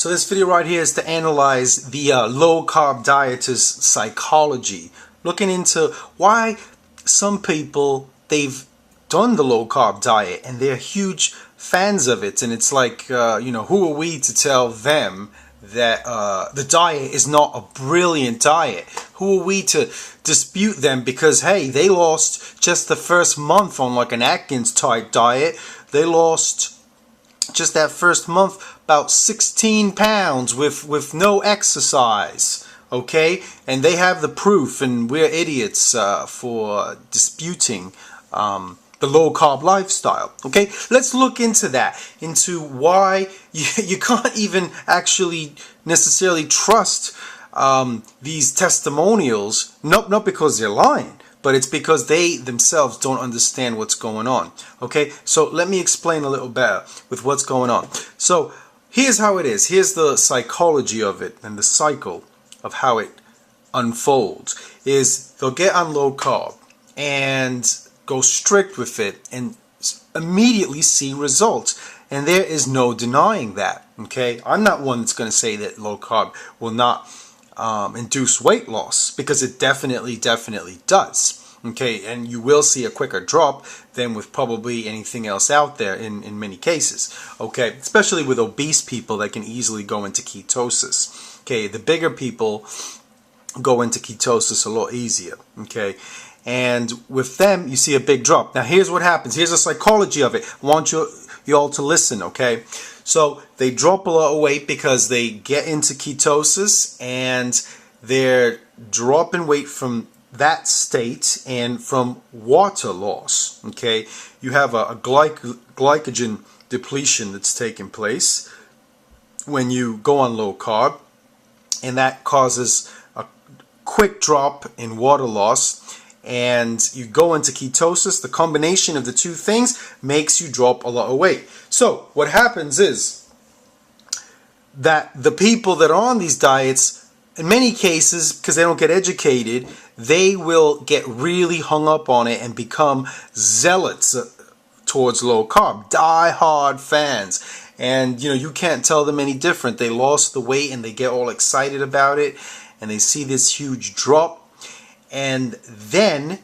So this video right here is to analyze the low-carb dieter's psychology, looking into why some people, they've done the low-carb diet and they're huge fans of it, and it's like, who are we to tell them that the diet is not a brilliant diet? Who are we to dispute them because, hey, they lost just the first month on like an Atkins type diet. They lost just that first month about 16 pounds with no exercise, okay? And they have the proof, and we're idiots for disputing the low-carb lifestyle, okay? Let's look into that, into why you can't even actually necessarily trust these testimonials, not because they're lying, but it's because they themselves don't understand what's going on, okay? So let me explain a little better with what's going on. So here's how it is. Here's the psychology of it and the cycle of how it unfolds. Is they'll get on low carb and go strict with it and immediately see results. And there is no denying that, okay? I'm not one that's going to say that low carb will not induce weight loss, because it definitely does, okay? And you will see a quicker drop than with probably anything else out there in many cases, okay? Especially with obese people that can easily go into ketosis, okay? The bigger people go into ketosis a lot easier, okay? And with them, you see a big drop. Now, here's what happens. Here's the psychology of it. I want you all to listen, okay? So they drop a lot of weight because they get into ketosis and they're dropping weight from that state and from water loss, okay? You have a glycogen depletion that's taking place when you go on low carb, and that causes a quick drop in water loss, and you go into ketosis. The combination of the two things makes you drop a lot of weight. So what happens is that the people that are on these diets, in many cases, because they don't get educated, they will get really hung up on it and become zealots towards low carb, die-hard fans. And you can't tell them any different. They lost the weight and they get all excited about it and they see this huge drop. And then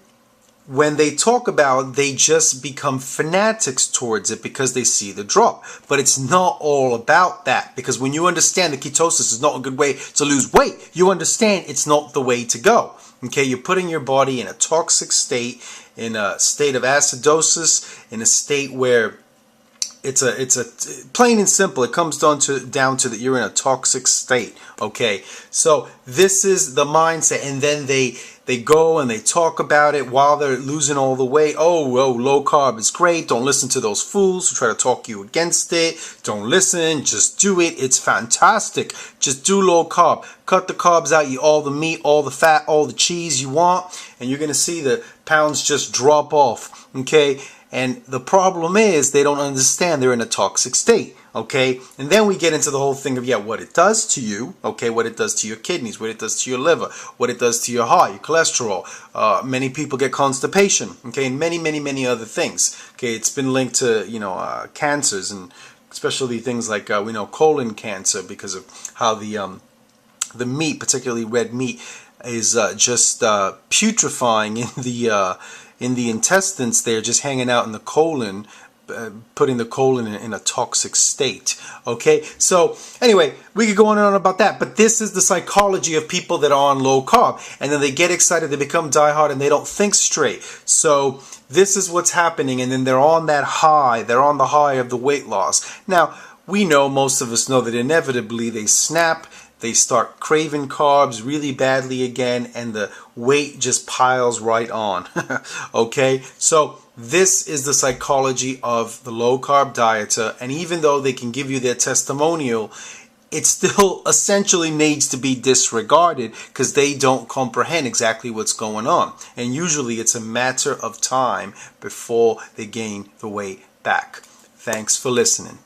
when they talk about it, they just become fanatics towards it because they see the drop. But it's not all about that, because when you understand that ketosis is not a good way to lose weight, you understand it's not the way to go. Okay, you're putting your body in a toxic state, in a state of acidosis, in a state where it's a plain and simple, it comes down to that you're in a toxic state, okay? So this is the mindset, and then they go and they talk about it while they're losing all the weight. Oh, low carb is great. Don't listen to those fools who try to talk you against it. Don't listen, just do it. It's fantastic. Just do low carb. Cut the carbs out, eat all the meat, all the fat, all the cheese you want, and you're going to see the pounds just drop off, okay? And the problem is they don't understand they're in a toxic state, okay? And then we get into the whole thing of, what it does to you, okay? What it does to your kidneys, what it does to your liver, what it does to your heart, your cholesterol. Many people get constipation, okay? And many other things, okay? It's been linked to, cancers, and especially things like, we know colon cancer, because of how the meat, particularly red meat, is just putrefying in the intestines there, just hanging out in the colon, putting the colon in a toxic state, okay? So anyway, we could go on and on about that, but this is the psychology of people that are on low carb, and then they get excited, they become diehard, and they don't think straight. So this is what's happening, and then they're on that high, they're on the high of the weight loss. Now, we know, most of us know, that inevitably they snap, they start craving carbs really badly again, and the weight just piles right on, okay? So this is the psychology of the low-carb dieter, and even though they can give you their testimonial, it still essentially needs to be disregarded because they don't comprehend exactly what's going on. And usually it's a matter of time before they gain the weight back. Thanks for listening.